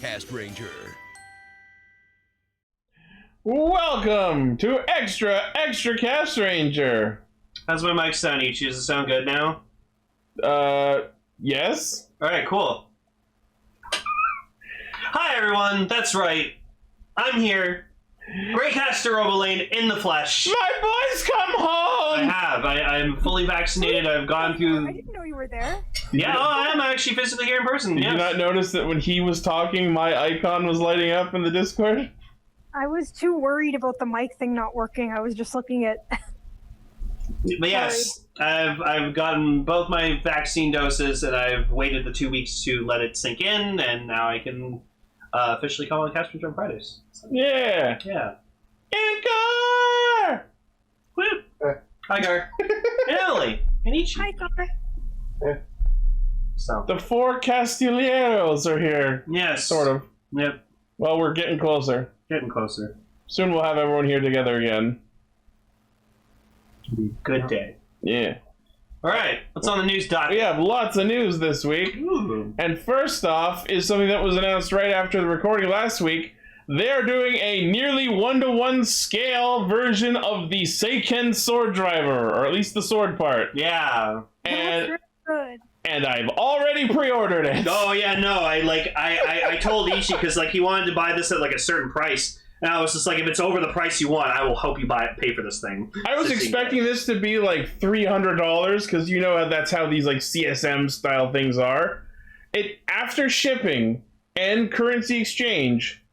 Castranger. Welcome to Extra Castranger. How's my mic sound, Ichi? Does it sound good now? Yes. Alright, cool. Hi, everyone. That's right. I'm here. Greycaster Robolane in the flesh. My boys come home! I have. I'm fully vaccinated. I've gone through... I didn't know you were there. Yeah, I am actually physically here in person. Did you not notice that when he was talking, my icon was lighting up in the Discord? I was too worried about the mic thing not working. I was just looking at... But yes, I've gotten both my vaccine doses, and I've waited the 2 weeks to let it sink in, and now I can officially call on Castranger on Fridays. So, Yeah. yeah. In car! Woo! Hi, Gar. And Emily. And Ichi. Hi, Gar. So. The four Castilleros are here. Yes. Sort of. Yep. Well, we're getting closer. Getting closer. Soon we'll have everyone here together again. Good day. Yeah. Alright, what's on the news docket? We have lots of news this week. Ooh. And first off is something that was announced right after the recording last week. They're doing a nearly 1-to-1 scale version of the Seiken Swordriver, or at least the sword part. Yeah. That's really good. And I've already pre-ordered it. Oh yeah, no, I told Ichi because he wanted to buy this at a certain price. And I was just like, if it's over the price you want, I will help you pay for this thing. I was expecting this to be like $300 because you know that's how these CSM style things are. It after shipping and currency exchange,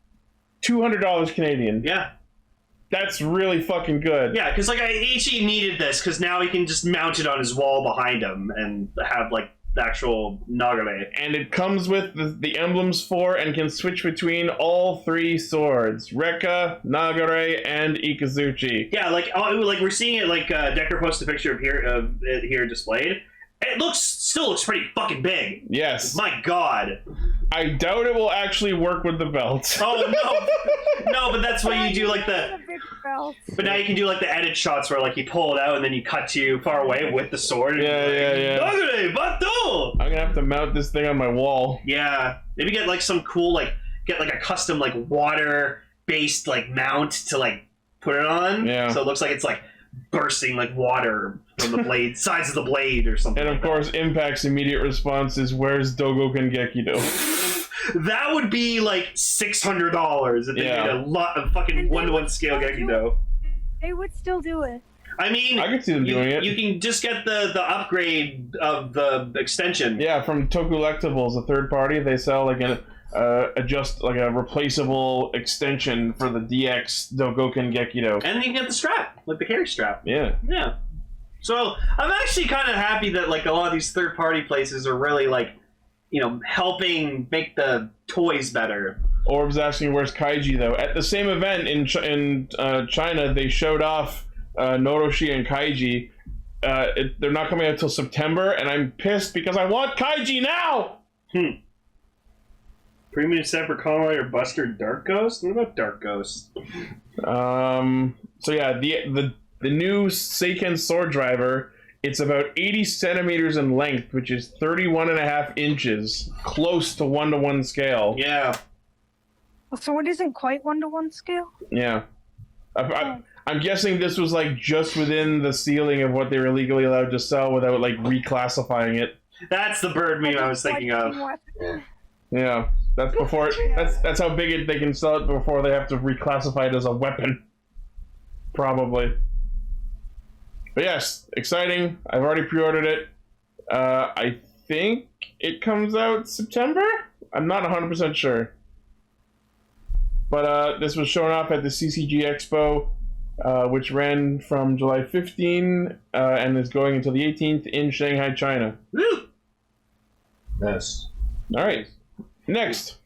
$200 Canadian. Yeah. That's really fucking good. Yeah, because Ichi needed this because now he can just mount it on his wall behind him and have the actual Nagare. And it comes with the emblems for and can switch between all three swords: Rekka, Nagare, and Ikazuchi. Yeah, we're seeing it. Decker posted a picture of it here displayed. It still looks pretty fucking big. Yes. My God. I doubt it will actually work with the belt. Oh no, no! But that's what you do, the. Big belt. But now you can do the edit shots where you pull it out and then you cut to far away with the sword. Yeah. Nagare, bato! I'm gonna have to mount this thing on my wall. Yeah, maybe get some cool get a custom water based mount to put it on. Yeah. So it looks like it's bursting water from the blade sides of the blade or something. And of course, Impact's immediate response is, "Where's Dogoken Gekido?" That would be $600 if they made a lot of fucking 1-to-1 scale Gekido. They would still do it. I mean, I could see them doing it. You can just get the upgrade of the extension. Yeah, from Tokulectables, a third party. They sell a replaceable extension for the DX Dogoken Gekido. And you can get the strap, the carry strap. Yeah. Yeah. So I'm actually kind of happy that a lot of these third party places are really helping make the toys better. Orb's asking where's Kaiji though. At the same event in China, they showed off Noroshi and Kaiji. They're not coming out until September, and I'm pissed because I want Kaiji now. Premium set for Conway or Buster Dark Ghost? What about Dark Ghost? So yeah, the new Seiken Swordriver, it's about 80 centimeters in length, which is 31.5 inches, close to 1-to-1 scale. Yeah. So it isn't quite 1-to-1 scale? Yeah. I'm guessing this was just within the ceiling of what they were legally allowed to sell without reclassifying it. That's the bird meme I was thinking of. Yeah. That's before that's how big they can sell it before they have to reclassify it as a weapon. Probably. But yes, exciting. I've already pre-ordered it. I think it comes out September? I'm not 100% sure. But this was shown off at the CCG Expo, which ran from July 15 and is going until the 18th in Shanghai, China. Woo! Yes. All right. Next.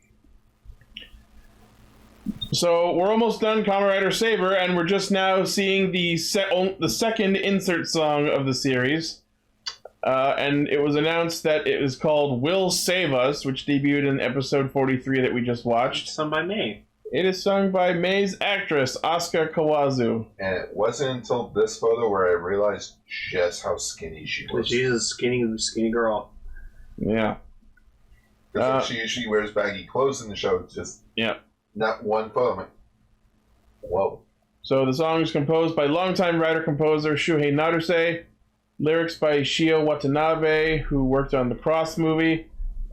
So we're almost done Kamen Rider Saber, and we're just now seeing the second insert song of the series. And it was announced that it is called Will Save Us, which debuted in episode 43 that we just watched. Sung by May. It is sung by May's actress, Asuka Kawazu. And it wasn't until this photo where I realized just how skinny she was. She's a skinny girl. Yeah. Because she usually wears baggy clothes in the show. It's just not one photo. I'm like, whoa. So the song is composed by longtime writer-composer Shuhei Naruse, lyrics by Shio Watanabe, who worked on the Cross movie,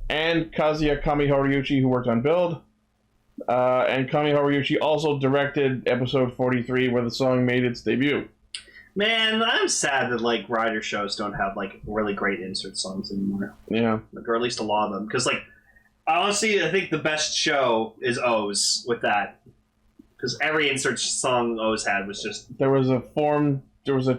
and Kazuya Kamihoriuchi, who worked on Build. And Kamihoriuchi also directed episode 43, where the song made its debut. Man, I'm sad that like rider shows don't have like really great insert songs anymore. Yeah. Like, or at least a lot of them, because like honestly, I think the best show is O's with that, because every insert song O's had was just There was a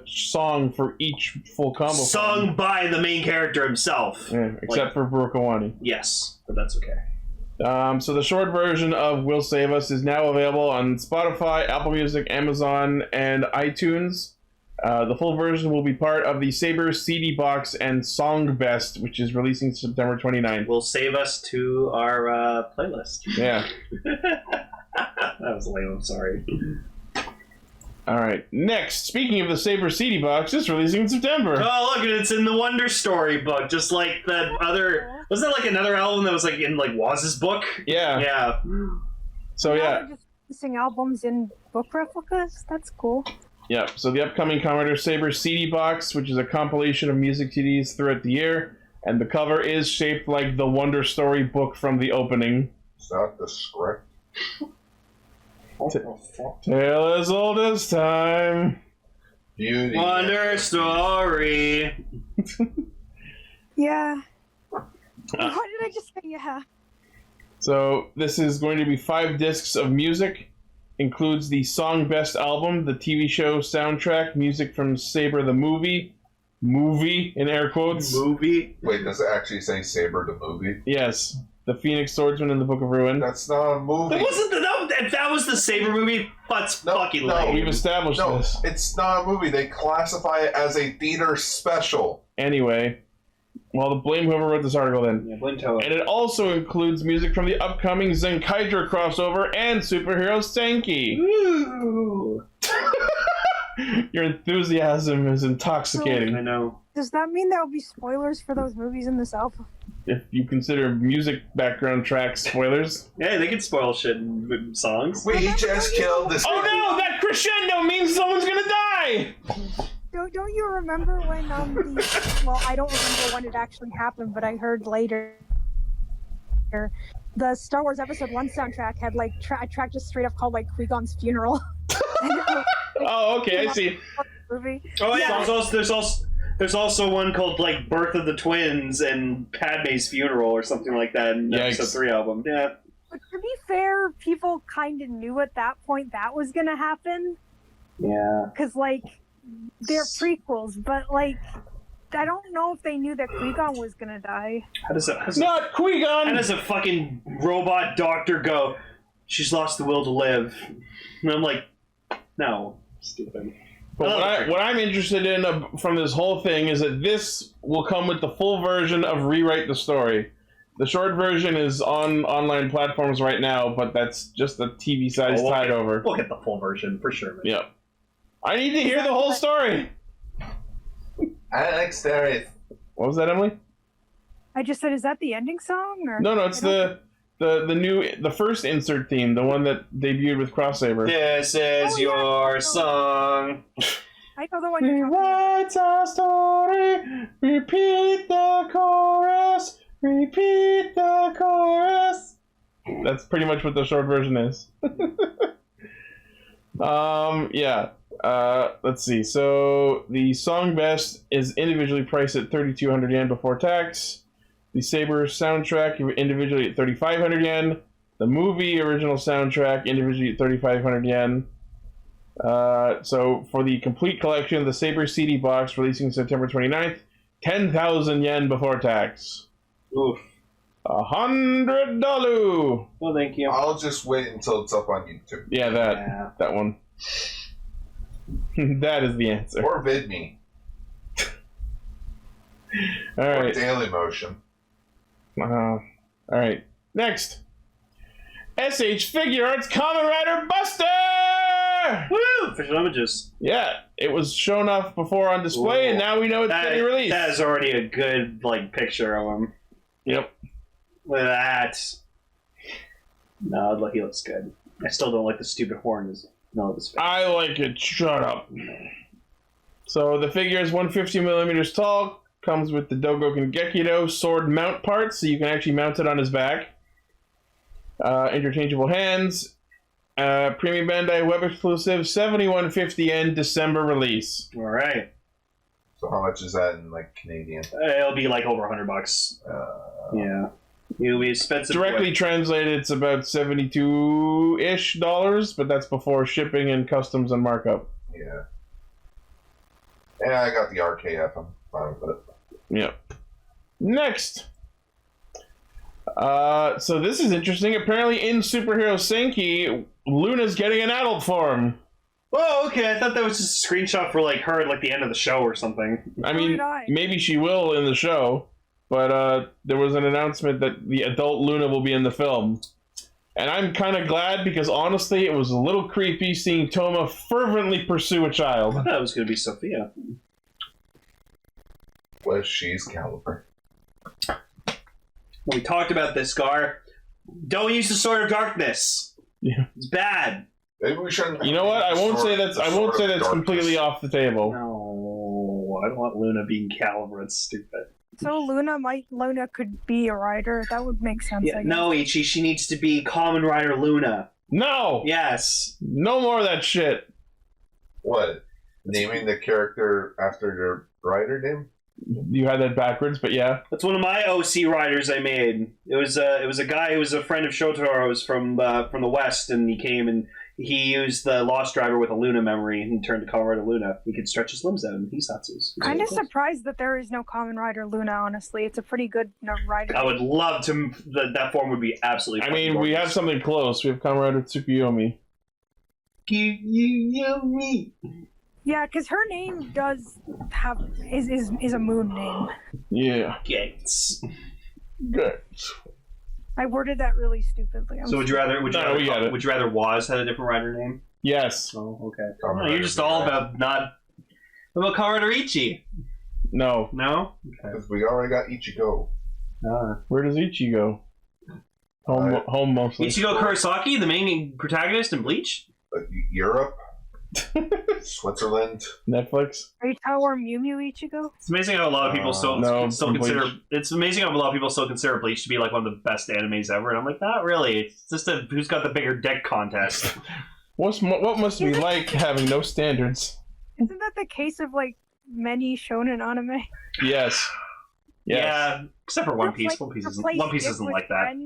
song for each full combo. sung by the main character himself. Yeah, except for Burukawani. Yes, but that's okay. So the short version of Will Save Us is now available on Spotify, Apple Music, Amazon, and iTunes. The full version will be part of the Saber CD Box and Song Best, which is releasing September 29th. Will save us to our playlist. Yeah. That was lame, I'm sorry. Alright, next, speaking of the Saber CD Box, it's releasing in September. Oh, look, it's in the Wonder Story book, just like that other... Was there like another album that was like in like Waz's book? Yeah. Yeah. So yeah. They're just releasing albums in book replicas. That's cool. Yeah, so the upcoming Commodore Saber CD Box, which is a compilation of music CDs throughout the year, and the cover is shaped like the Wonder Story book from the opening. Is that the script? Tale as old as time. Beauty. Wonder Story. Yeah. What did I just say? Yeah. So this is going to be 5 discs of music. Includes the Song Best album, the TV show soundtrack, music from Saber the movie in air quotes. Movie. Wait, does it actually say Saber the movie? Yes, the Phoenix Swordsman in the Book of Ruin. That's not a movie. That wasn't if that was the Saber movie. That's fucking lame. We've established this. It's not a movie. They classify it as a theater special. Anyway, well, blame whoever wrote this article then. Yeah, blame Toei. And it also includes music from the upcoming Zenkaidra crossover and Superhero Senki. Ooh. Your enthusiasm is intoxicating. I know. Does that mean there will be spoilers for those movies in this album? If you consider music background track spoilers. Yeah, they can spoil shit in songs. We just killed this. Oh no, that crescendo means someone's gonna die! Don't you remember when well, I don't remember when it actually happened, but I heard later the Star Wars Episode 1 soundtrack had like a track just straight up called like Qui-Gon's funeral. Oh, okay, I see. Movie. Oh yeah, there's also one called like Birth of the Twins and Padme's funeral or something like that in the Episode 3 album. Yeah. But to be fair, people kind of knew at that point that was gonna happen. Yeah. Because like they're prequels, but like I don't know if they knew that Qui-Gon was gonna die. How does Not Qui-Gon! How does a fucking robot doctor go, she's lost the will to live? And I'm like, no, stupid. But what I'm interested in from this whole thing is that this will come with the full version of Rewrite the Story. The short version is on online platforms right now, but that's just a TV size tied over. We'll get the full version for sure. Man. Yep. I need to hear the whole story. Alex, there is. What was that, Emily? I just said, is that the ending song? Or? No, it's the first insert theme, the one that debuted with Cross Saber. This is your song. I know the one you're talking Rewrite our story, repeat the chorus, repeat the chorus. That's pretty much what the short version is. Yeah. Let's see. So the Song Best is individually priced at 3,200 yen before tax. The Saber soundtrack individually at 3,500 yen. The movie original soundtrack individually at 3,500 yen. So for the complete collection, the Saber CD Box releasing September 29th, 10,000 yen before tax. Oof. $100. Well, thank you. I'll just wait until it's up on YouTube. Yeah, that one. That is the answer. Or VidMe. All Or right. Dailymotion. All right. Next. SH Figuarts Kamen Rider Buster! Woo! Official images. Yeah, it was shown off before on display, and now we know it's getting released. That is already a good like picture of him. Yep. Look at that. No, he looks good. I still don't like the stupid horns. No, this. I like it. Shut up. So the figure is 150 millimeters tall. Comes with the Dogoken Gekido sword mount part, so you can actually mount it on his back. Interchangeable hands. Premium Bandai web exclusive 7150 yen December release. All right. So how much is that in like Canadian? It'll be like over $100. Yeah. It'll be expensive. Directly translated, it's about $72-ish, but that's before shipping and customs and markup. Yeah. Yeah, I got the RKF. I'm fine with it. Yep. Next. So this is interesting. Apparently in Superhero Senki, Luna's getting an adult form. Oh, okay. I thought that was just a screenshot for like her at like the end of the show or something. I mean, maybe she will in the show, but there was an announcement that the adult Luna will be in the film. And I'm kind of glad because honestly, it was a little creepy seeing Toma fervently pursue a child. I thought it was going to be Sophia. What if she's Caliber? We talked about this, Gar. Don't use the Sword of Darkness. Yeah. It's bad. Maybe we shouldn't. You know what? I won't say that's completely off the table. No, I don't want Luna being Caliber. It's stupid. So Luna could be a rider. That would make sense. Yeah, no, Ichi, she needs to be Kamen Rider Luna. No. Yes. No more of that shit. What? Naming the character after their rider name? You had that backwards, but yeah. That's one of my OC riders I made. It was a guy who was a friend of Shotaro's from the West, and he came and he used the Lost Driver with a Luna memory and turned to Kamen Rider Luna. He could stretch his limbs out in Hisatsus. Kind of surprised that there is no Kamen Rider Luna, honestly. It's a pretty good rider. I would love to... That form would be absolutely I mean, we have something close. We have Kamen Rider Tsukuyomi. Tsukuyomi. Yeah, because her name is a moon name. Yeah. Gates. Good. I worded that really stupidly. So would you rather Waz had a different rider name? Yes. Oh, okay. Oh, you're just all about not... What about Kamen Rider Ichi? No. No? Okay. Because we already got Ichigo. Where does Ichi go? Home mostly. Ichigo Kurosaki, the main protagonist in Bleach? Europe? Switzerland? Netflix? Are you telling where Mew Mew Ichigo? It's amazing how a lot of people still consider Bleach. It's amazing how a lot of people still consider Bleach to be like one of the best animes ever, and I'm like, not really. It's just a who's got the bigger dick contest. What must be like having no standards? Isn't that the case of like many shonen anime? Yes. Yeah, except for One Piece. One Piece isn't like that.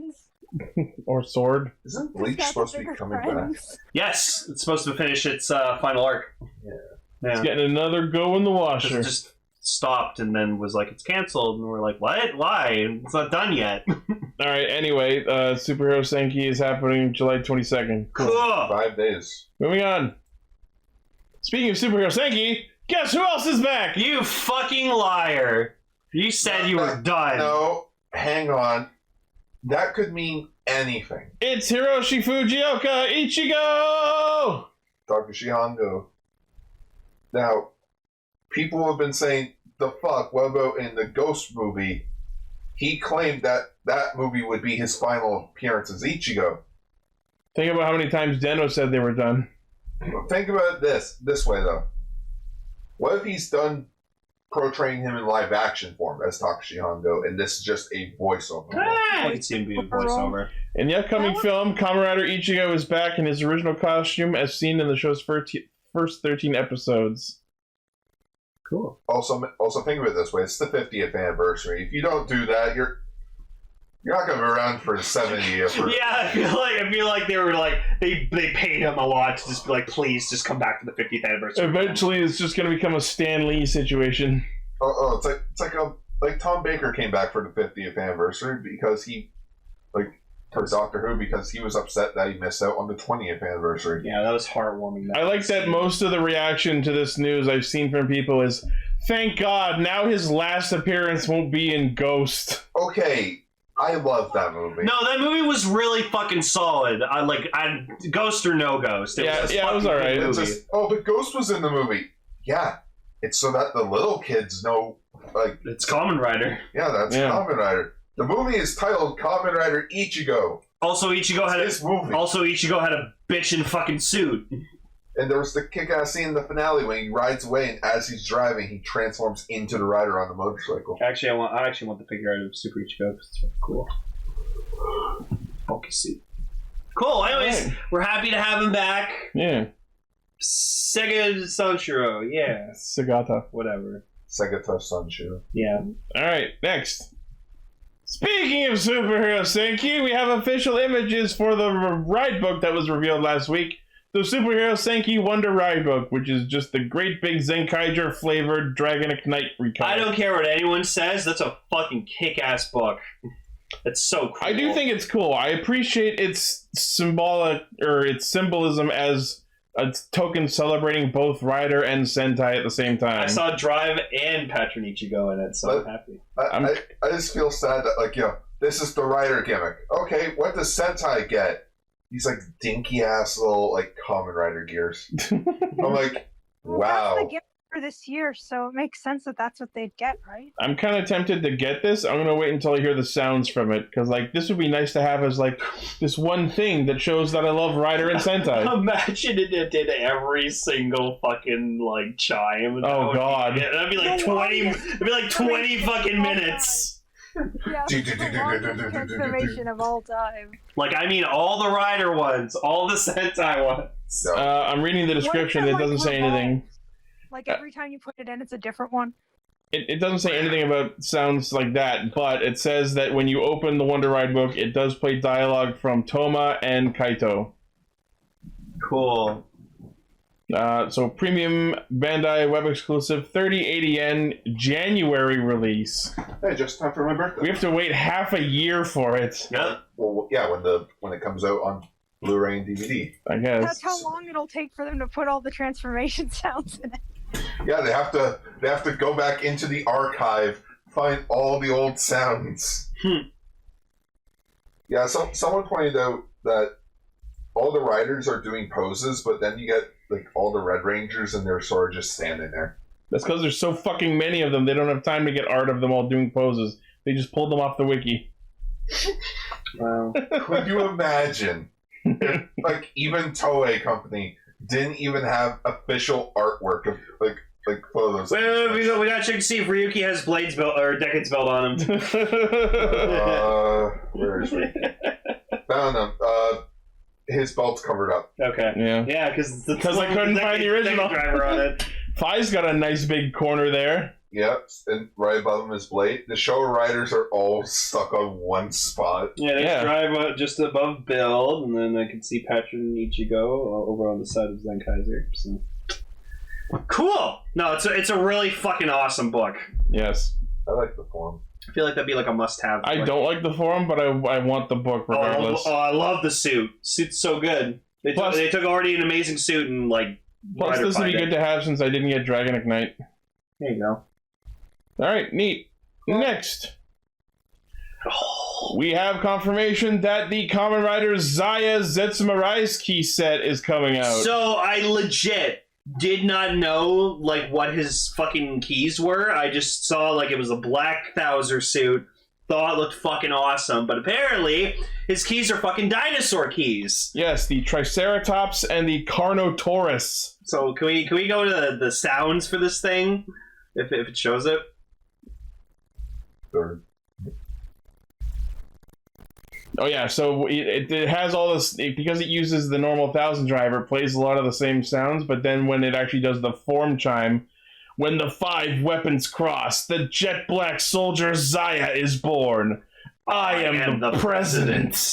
Or Sword. Isn't Bleach supposed to be coming back? Yes, it's supposed to finish its final arc. Yeah. It's getting another go in the washer. Just stopped and then was like, it's canceled. And we're like, what? Why? It's not done yet. Alright, anyway, Superhero Senki is happening July 22nd. Cool. 5 days. Moving on. Speaking of Superhero Senki, guess who else is back? You fucking liar. You said you were done. No, hang on. That could mean anything. It's Hiroshi Fujioka Ichigo! Takashi Hongo. Now, people have been saying, the fuck, what about in the Ghost movie? He claimed that that movie would be his final appearance as Ichigo. Think about how many times Deno said they were done. Think about it this way, though. What if he's done portraying him in live action form as Takashi Hongo, and this is just a voiceover? I can see him being a voiceover. In the upcoming film, Kamen Rider Ichigo is back in his original costume as seen in the show's first 13 episodes. Cool. Also think of it this way: it's the 50th anniversary. If you don't do that, you're not going to be around for the 70th. Yeah, I feel like they were like they paid him a lot to just be like, please, just come back for the 50th anniversary. Eventually, it's just going to become a Stan Lee situation. It's like Tom Baker came back for the 50th anniversary because for Doctor Who because he was upset that he missed out on the 20th anniversary. Yeah, that was heartwarming. I like that most of the reaction to this news I've seen from people is, thank God, now his last appearance won't be in Ghost. Okay, I love that movie. No, that movie was really fucking solid. Ghost or no Ghost. It was alright. But Ghost was in the movie. Yeah, it's so that the little kids know, like, it's Kamen Rider. Yeah, that's Kamen Rider. The movie is titled Kamen Rider Ichigo. Also, Ichigo had a bitchin' fucking suit. And there was the kick-ass scene in the finale when he rides away, and as he's driving, he transforms into the rider on the motorcycle. Actually, I actually want the figure out of Super Ichigo because it's fucking cool. Bulky suit. Cool. Anyways, we're happy to have him back. Yeah. Sega Sanshiro. Yeah. Sagata. Whatever. Segata Sanshiro. Yeah. Alright, next. Speaking of superhero Senki, we have official images for the ride book that was revealed last week. The Superhero Senki Wonder Ride Book, which is just the great big Zenkaiger flavored Dragon Ignite recolor. I don't care what anyone says, that's a fucking kick-ass book. That's so cool. I do think it's cool. I appreciate its symbolic, or its symbolism as a token celebrating both Rider and Sentai at the same time. I saw Drive and Patron Ichigo in it, so I'm happy. I just feel sad that, like, this is the Rider gimmick. Okay, what does Sentai get? These, like, dinky-ass little, like, Kamen Rider gears. I'm like, wow. That's the gift for this year, so it makes sense that that's what they'd get, right? I'm kind of tempted to get this. I'm going to wait until I hear the sounds from it, because, like, this would be nice to have as, like, this one thing that shows that I love Rider and Sentai. Imagine it did every single fucking, like, chime. Oh, God. That'd be like 20, it'd be like 20 fucking minutes. Yeah, the longest transformation of all time. Like, I mean, all the Rider ones, all the Sentai ones. I'm reading the description. It doesn't say anything. Like, every time you put it in, it's a different one. It doesn't say anything about sounds like that, but it says that when you open the Wonder Ride book, it does play dialogue from Toma and Kaito. Cool. So premium Bandai web exclusive 3080 yen January release. Hey, just time for my birthday. We have to wait half a year for it. Yeah. Well, yeah, when it comes out on Blu-ray and DVD. I guess. That's how long it'll take for them to put all the transformation sounds in it. Yeah, they have to go back into the archive, find all the old sounds. Yeah, someone pointed out that all the riders are doing poses, but then you get like all the Red Rangers and they're sort of just standing there. That's because there's so fucking many of them. They don't have time to get art of them all doing poses. They just pulled them off the wiki. Wow. Could you imagine if, like, even Toei Company didn't even have official artwork of like photos? Wait, we gotta check to see if Ryuki has Blades belt or Decades belt on him. Where is Ryuki? Found him. His belt's covered up. Okay. Yeah, because I couldn't find the original. Driver on it. Fi's got a nice big corner there. Yep, and right above him is Blade. The show riders are all stuck on one spot. Yeah, there's Drive just above Build, and then I can see Patron Ichigo over on the side of Zenkaiser. So. Cool! No, it's a really fucking awesome book. Yes. I like the form. I feel like that'd be like a must-have. I don't like the forum, but I want the book regardless. Oh, I love the suit. Suit's so good. They took already an amazing suit and like. Plus, this would be good to have since I didn't get Dragon Ignite. There you go. All right, neat. Next, we have confirmation that the Kamen Rider ZAIA Zetsumarai set is coming out. So I legit did not know like what his fucking keys were. I just saw like it was a black Thouser suit. Thought it looked fucking awesome, but apparently his keys are fucking dinosaur keys. Yes, the Triceratops and the Carnotaurus. So can we go to the sounds for this thing if it shows it? Sure. Oh yeah, so it has all this because it uses the normal 1000 driver. It plays a lot of the same sounds, but then when it actually does the form chime. When the 5 weapons cross, the jet black soldier ZAIA is born. I am the president.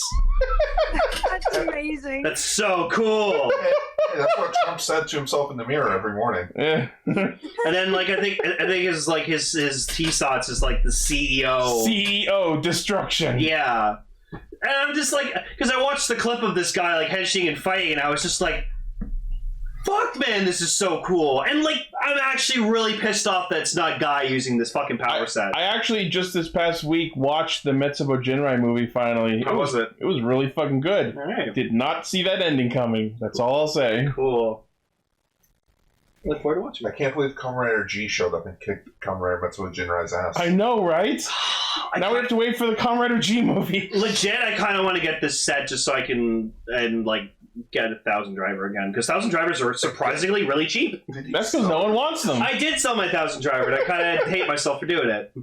That's amazing. That's so cool. Hey, that's what Trump said to himself in the mirror every morning. Yeah. And then like I think his like his T-Sots is like the CEO. CEO destruction. Yeah. And I'm just like, because I watched the clip of this guy like henching and fighting, and I was just like, fuck, man, this is so cool. And, like, I'm actually really pissed off that it's not Guy using this fucking power set. I actually, just this past week, watched the Metsubo Jinrai movie, finally. How was it? It was really fucking good. All right. Did not see that ending coming. That's all I'll say. Cool. Look forward to watching. I can't believe Kamen Rider G showed up and kicked Kamen Rider Metsuo Jinrai's ass. I know, right? Now we have to wait for the Kamen Rider G movie. Legit, I kind of want to get this set just so I can get a 1,000 Driver again, because 1,000 Drivers are surprisingly really cheap. That's because no one wants them. I did sell my 1,000 Driver, and I kind of hate myself for doing it.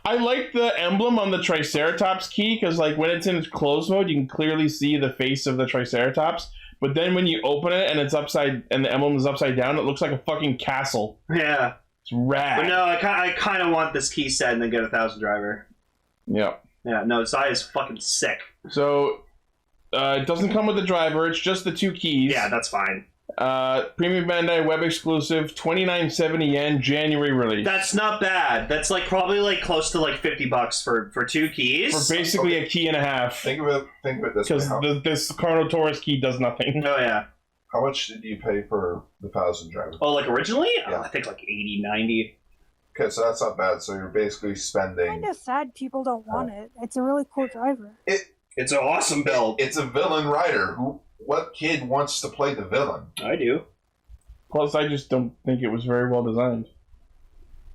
I like the emblem on the Triceratops key because, like, when it's in closed mode, you can clearly see the face of the Triceratops. But then when you open it and the emblem is upside down, it looks like a fucking castle. Yeah, it's rad. But no, I kind of want this key set and then get a 1,000 Driver. Yeah. Yeah. No, ZAIA is fucking sick. So it doesn't come with the driver; it's just the 2 keys. Yeah, that's fine. Premium Bandai web exclusive, 29.70 yen, January release. That's not bad. That's like close to like $50 for 2 keys. For basically a key and a half. Think of it this way. Because this Carno Taurus key does nothing. Oh yeah. How much did you pay for the 1,000 Driver? Oh, like originally? Yeah. Oh, I think like 80, 90. Okay, so that's not bad. So you're basically spending. Kind of sad people don't want it. It's a really cool driver. It's an awesome build. It's a villain rider. What kid wants to play the villain? I do. Plus, I just don't think it was very well designed.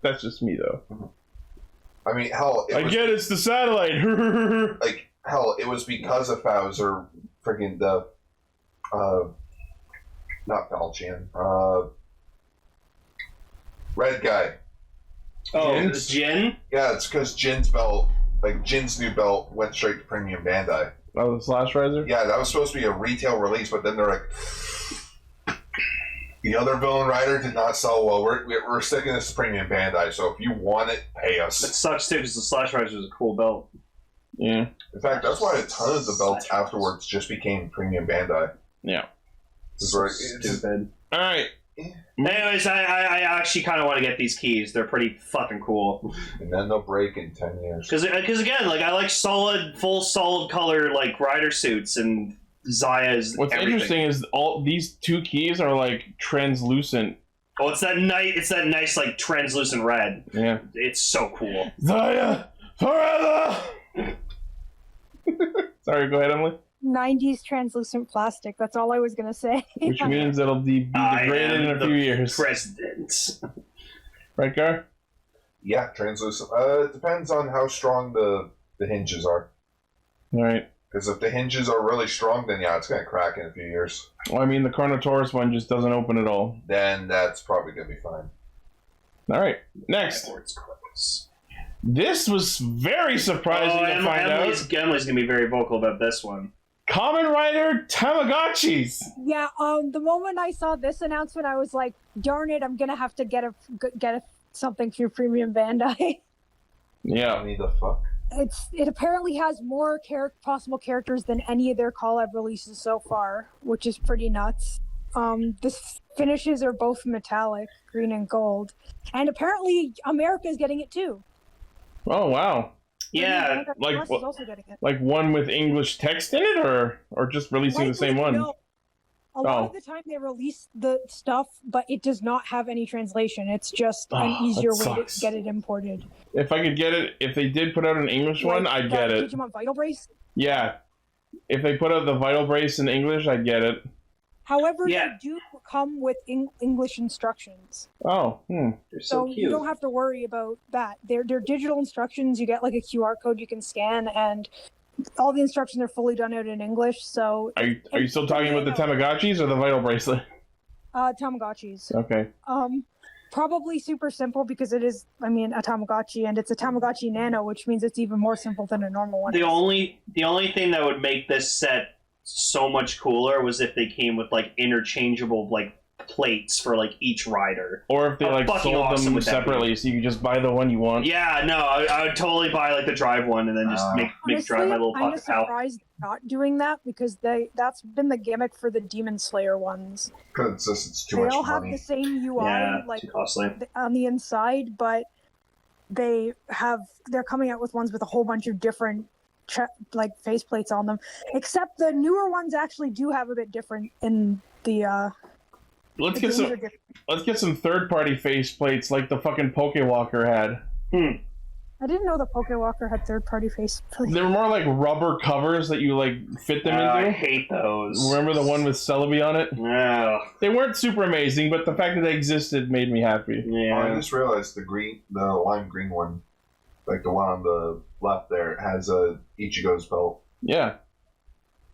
That's just me, though. I mean, hell, it's the satellite. Like, hell, it was because of Bowser, freaking the, not Belgian, red guy. Oh, Jin's? Jin? Yeah, it's because Jin's new belt went straight to Premium Bandai. Oh, the Slash Riser? Yeah, that was supposed to be a retail release, but then they're like, the other villain rider did not sell well. We're sticking this to Premium Bandai, so if you want it, pay us. It sucks too, because the Slash Riser is a cool belt. Yeah. In fact, that's why a ton of the belts afterwards just became Premium Bandai. Yeah. Stupid. Alright. Anyways, I actually kind of want to get these keys. They're pretty fucking cool. And then they'll break in 10 years. Because again, like, I like full solid color, like, rider suits, and ZAIA's What's everything. interesting is all these 2 keys are, like, translucent. Oh, it's that nice, like, translucent red. Yeah. It's so cool. ZAIA forever! Sorry, go ahead, Emily. 90s translucent plastic. That's all I was going to say. Which means it'll be degraded in a few years. President. Right, Gar? Yeah, translucent. It depends on how strong the hinges are. Alright. Because if the hinges are really strong, then yeah, it's going to crack in a few years. Well, I mean, the Carno Taurus one just doesn't open at all. Then that's probably going to be fine. Alright, next. This was very surprising to find Emily's out. going to be very vocal about this one. Kamen Rider Tamagotchis! Yeah, the moment I saw this announcement, I was like, darn it, I'm going to have to get something through Premium Bandai. Yeah. Funny the fuck? It apparently has more possible characters than any of their call-out releases so far, which is pretty nuts. The finishes are both metallic, green and gold. And apparently America's getting it too. Oh, wow. Yeah, like is also getting it. Like one with English text in it, or just releasing the same one? No. A lot of the time they release the stuff, but it does not have any translation. It's just an easier way to get it imported. If I could get it, if they did put out an English one, I'd get it. Digimon Vital Brace? Yeah. If they put out the Vital Brace in English, I'd get it. However, they do come with English instructions. Oh, They're so cute. You don't have to worry about that. They're digital instructions. You get like a QR code you can scan, and all the instructions are fully done out in English. So, are you still talking about the Tamagotchis or the Vital Bracelet? Tamagotchis. Okay. Probably super simple because it is, a Tamagotchi, and it's a Tamagotchi Nano, which means it's even more simple than a normal one. The only thing that would make this set so much cooler was if they came with like interchangeable like plates for like each rider, or if they like sold them separately, so you could just buy the one you want. Yeah, no, I would totally buy like the drive one and then just make drive my little I'm pocket pal. surprised they're not doing that because that's been the gimmick for the Demon Slayer ones. Because it's too they much all money. have the same UI, too costly on the inside, but they're coming out with ones with a whole bunch of different like faceplates on them. Except the newer ones actually do have a bit different in the. Let's get some third-party faceplates like the fucking Pokewalker had. I didn't know the Pokewalker had third-party face. They were more like rubber covers that you like fit them into. I hate those. Remember the one with Celebi on it? No. They weren't super amazing, but the fact that they existed made me happy. I Yeah. just realized the lime green one, like the one on the left there, has a Ichigo's belt. Yeah.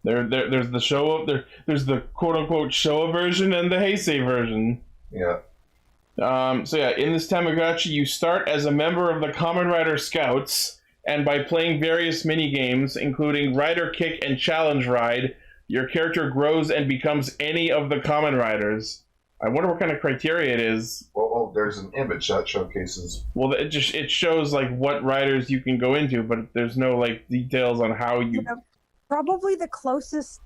There's the Showa, there's the quote-unquote Showa version and the Heisei version. Yeah. So yeah, in this Tamagotchi, you start as a member of the Kamen Rider Scouts, and by playing various mini-games, including Rider Kick and Challenge Ride, your character grows and becomes any of the Kamen Riders. I wonder what kind of criteria it is. Well, there's an image that showcases. Well, it shows like what riders you can go into, but there's no like details on how you. Yeah, probably the closest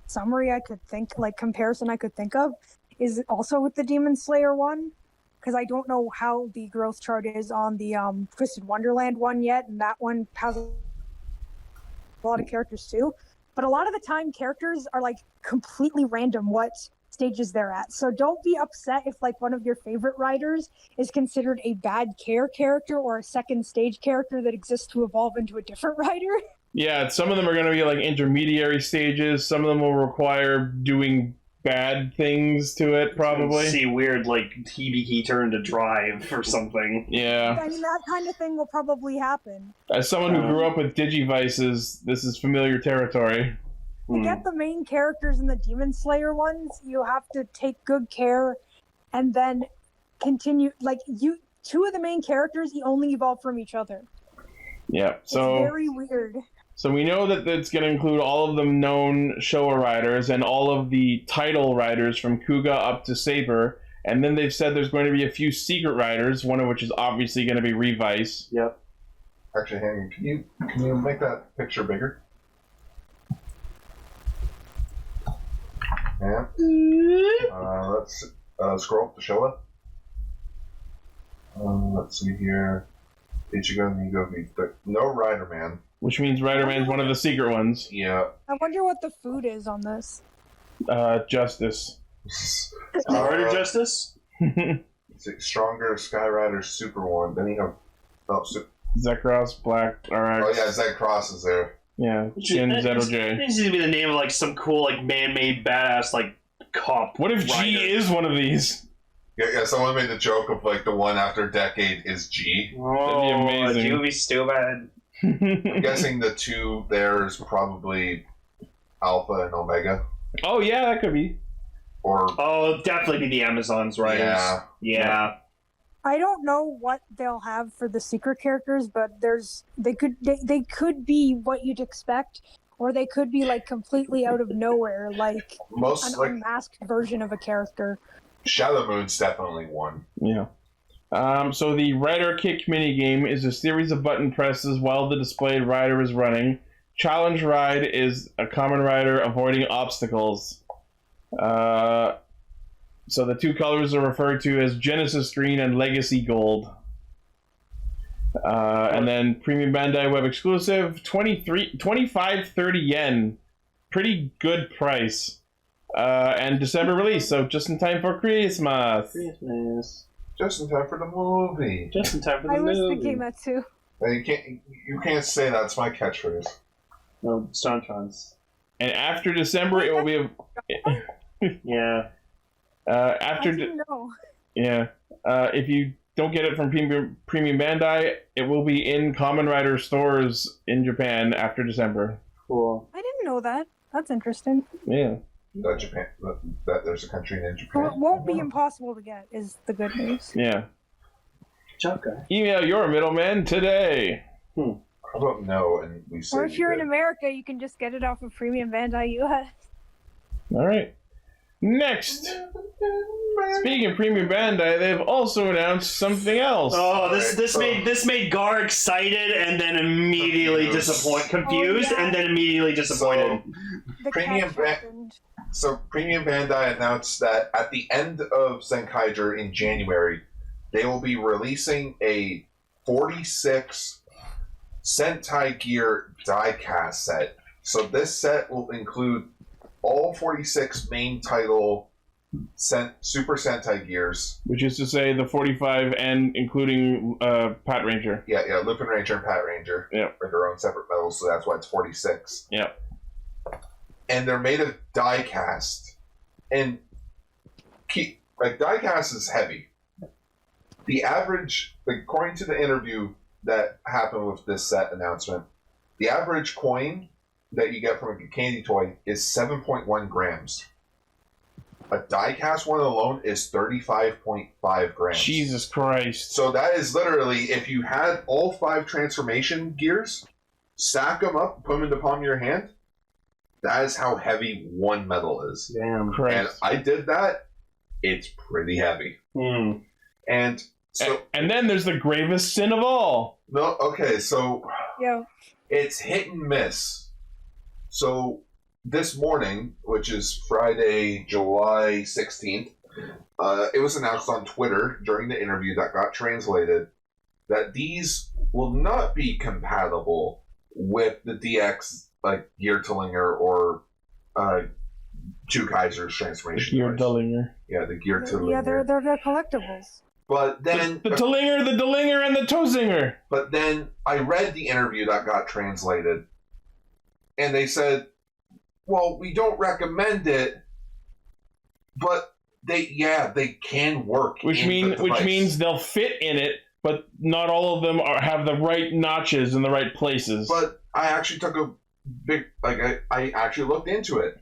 summary I could think, like comparison I could think of, is also with the Demon Slayer one, because I don't know how the growth chart is on the Twisted Wonderland one yet, and that one has a lot of characters too. But a lot of the time, characters are like completely random what stages they're at. So don't be upset if like one of your favorite riders is considered a bad character or a second stage character that exists to evolve into a different rider. Yeah, some of them are going to be like intermediary stages. Some of them will require doing bad things to it, probably. See weird like Hibiki turn to drive or something. Yeah. I mean, that kind of thing will probably happen. As someone who grew up with Digivices, this is familiar territory. To get the main characters in the Demon Slayer ones, you have to take good care and then continue. Like, two of the main characters, you only evolve from each other. Yeah, so... It's very weird. So we know that it's going to include all of the known Showa riders and all of the title riders from Kuga up to Saber. And then they've said there's going to be a few secret riders, one of which is obviously going to be Revice. Yep. Actually, hang on. Can you make that picture bigger? Yeah. Let's scroll up to Showa. Let's see here. Ichigo, Nigo, no Rider Man. Which means Rider Man's one of the secret ones. Yeah. I wonder what the food is on this. Justice. Rider Justice? Stronger Sky Rider Super One. Then you have Zekros, Black, RX. Oh yeah, Zed Cross is there. Yeah, Shin, ZOJ. This needs to be the name of like some cool like man-made badass like cop. What if rider. G is one of these? Yeah, someone made the joke of like the one after Decade is G. That'd be amazing. G would be stupid. I'm guessing the two there is probably Alpha and Omega. Oh yeah, that could be. Or Oh, definitely be the Amazons riders. Yeah. I don't know what they'll have for the secret characters, but they could be what you'd expect, or they could be like completely out of nowhere, like most an like unmasked version of a character. Shadow Moon's definitely one. Yeah. So the Rider Kick minigame is a series of button presses while the displayed rider is running. Challenge Ride is a common rider avoiding obstacles. So the two colors are referred to as Genesis Green and Legacy Gold. And then Premium Bandai Web exclusive, 25.30 yen. Pretty good price. And December release, so just in time for Christmas. Just in time for the movie. Just in time for the I was movie. thinking that too. You can't say that's my catchphrase. No, Stontrons. And after December, it will be Yeah. I didn't know. if you don't get it from Premium Bandai, it will be in Kamen Rider stores in Japan after December. Cool. I didn't know that. That's interesting. Yeah. Japan. That there's a country named Well, Japan. it won't be impossible to get, is the good news. Yeah. Good job, guy. Email your middleman today. How about no? And we say. Or if you're in America, you can just get it off of Premium Bandai US. All right. Next. Speaking of Premium Bandai, they've also announced something else. Oh, this made Gar excited and then immediately confused, Oh, yeah. and then immediately disappointed. The Premium catch Ba- happened. So Premium Bandai announced that at the end of Senkaiger in January, they will be releasing a 46 Sentai Gear die-cast set. So this set will include all 46 main title Super Sentai gears. Which is to say the 45 and including Pat Ranger. Yeah, Lupin Ranger and Pat Ranger. Yep. Are their own separate medals, so that's why it's 46. Yep. And they're made of die cast. And die cast is heavy. The average, according to the interview that happened with this set announcement, the average coin that you get from a candy toy is 7.1 grams. A die-cast one alone is 35.5 grams. Jesus Christ. So that is literally, if you had all 5 transformation gears, stack them up, put them in the palm of your hand, that is how heavy one metal is. Damn. Christ. And I did that. It's pretty heavy. And so... And then there's the gravest sin of all. No, okay, so... Yeah. It's hit and miss. So this morning, which is Friday, July 16th, it was announced on Twitter during the interview that got translated that these will not be compatible with the DX Gear Tillinger or Two Kaisers transformation. Gear device. Tillinger. Yeah, the Gear Tillinger. Yeah, they're collectibles. But then the Tillinger, the Dillinger, and the Toesinger. But then I read the interview that got translated, and they said, well, we don't recommend it, but they can work. Which means they'll fit in it, but not all of them have the right notches in the right places. But I actually took a big, I actually looked into it,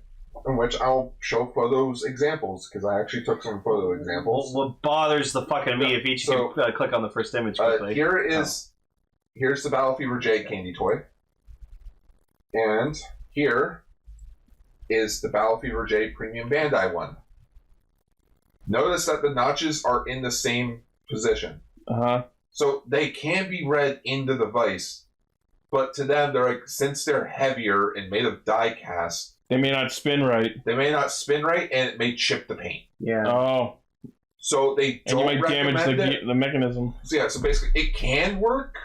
in which I'll show photos examples, because I actually took some photo examples. What bothers the fuck out of me if each can click on the first image quickly. Here's the Battle Fever J candy toy. And here is the Battle Fever J Premium Bandai one. Notice that the notches are in the same position. Uh-huh. So they can be read in the device, but to them, they're since they're heavier and made of die cast, they may not spin right. They may not spin right, and it may chip the paint. Yeah. Oh. So they don't and you might damage the mechanism. So yeah, so basically it can work,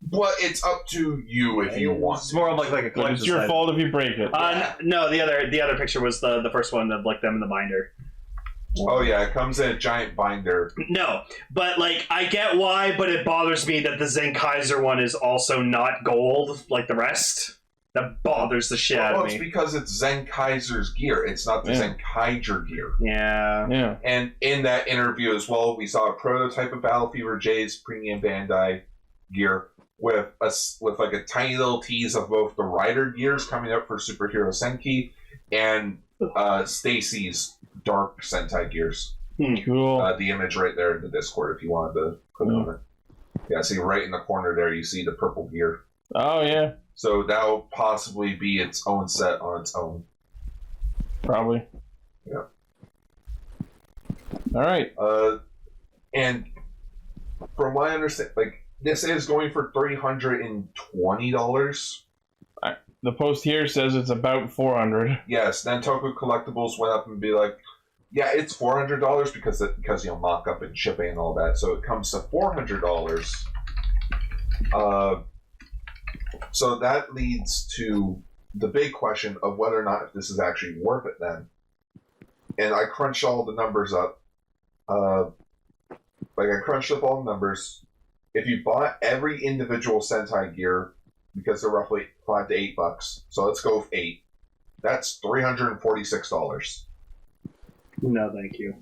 but it's up to you if you want. It's more like a collector's It's your fault if you break it. No, the other picture was the first one of them in the binder. Oh yeah, it comes in a giant binder. No, but I get why, but it bothers me that the Zenkaiser one is also not gold like the rest. That bothers the shit out of me. It's because it's Zenkaiser's gear. It's not the Zenkaiger gear. Yeah. And in that interview as well, we saw a prototype of Battle Fever J's Premium Bandai gear with a tiny little tease of both the Rider gears coming up for Superhero Senki and Stacy's Dark Sentai gears. Cool. The image right there in the Discord if you wanted to click on it. Yeah, see right in the corner there you see the purple gear. Oh yeah. So that'll possibly be its own set on its own. Probably. Yeah. All right. And from what I understand, this is going for $320. The post here says it's about $400. Yes. Then Toku Collectibles went up and be like, yeah, it's $400 because mock up and shipping and all that. So it comes to $400. So that leads to the big question of whether or not if this is actually worth it then. And I crunched all the numbers up. I crunched up all the numbers. If you bought every individual Sentai gear, because they're roughly $5 to $8, so let's go with 8. That's $346. No, thank you.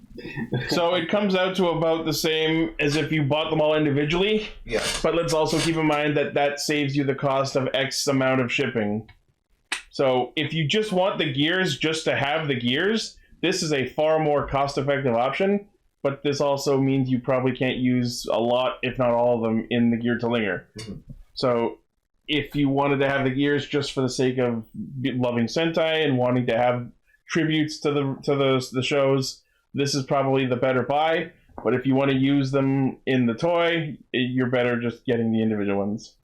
So it comes out to about the same as if you bought them all individually. Yeah. But let's also keep in mind that saves you the cost of X amount of shipping. So if you just want the gears just to have the gears, this is a far more cost-effective option. But this also means you probably can't use a lot, if not all of them, in the Gear Tillinger. Mm-hmm. So if you wanted to have the gears just for the sake of loving Sentai and wanting to have tributes to the shows, this is probably the better buy. But if you want to use them in the toy, you're better just getting the individual ones.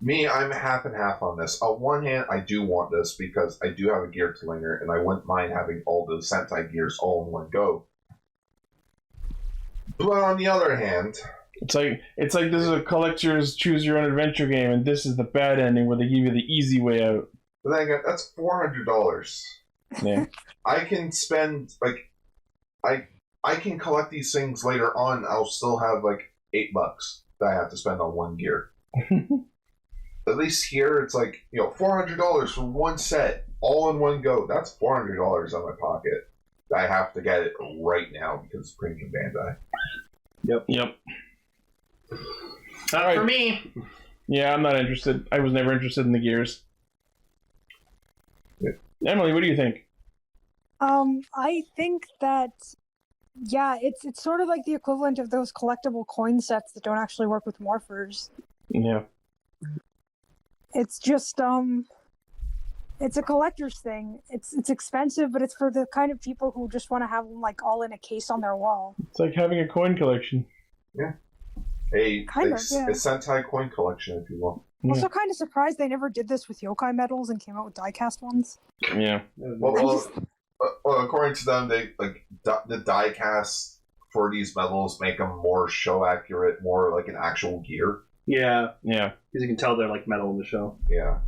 Me, I'm half and half on this. On one hand, I do want this because I do have a Gear Tillinger and I wouldn't mind having all the Sentai gears all in one go. But on the other hand, it's like this is a collector's choose your own adventure game, and this is the bad ending where they give you the easy way out. But then again, that's $400. Yeah. I can spend like I can collect these things later on. I'll still have like $8 that I have to spend on one gear. At least here, it's like, $400 for one set, all in one go. That's $400 out of my pocket. I have to get it right now because it's premium Bandai. Yep. Not for me. Yeah, I'm not interested. I was never interested in the gears. Emily, what do you think? I think that, yeah, it's sort of like the equivalent of those collectible coin sets that don't actually work with morphers. Yeah. It's just it's a collector's thing. It's expensive, but it's for the kind of people who just want to have them like all in a case on their wall. It's like having a coin collection. Yeah. A Sentai coin collection, if you will. Yeah. Also, kind of surprised they never did this with yokai medals and came out with die-cast ones. Yeah. Well, according to them, they the die cast for these medals make them more show accurate, more like an actual gear. Yeah. Yeah. Because you can tell they're like metal in the show. Yeah.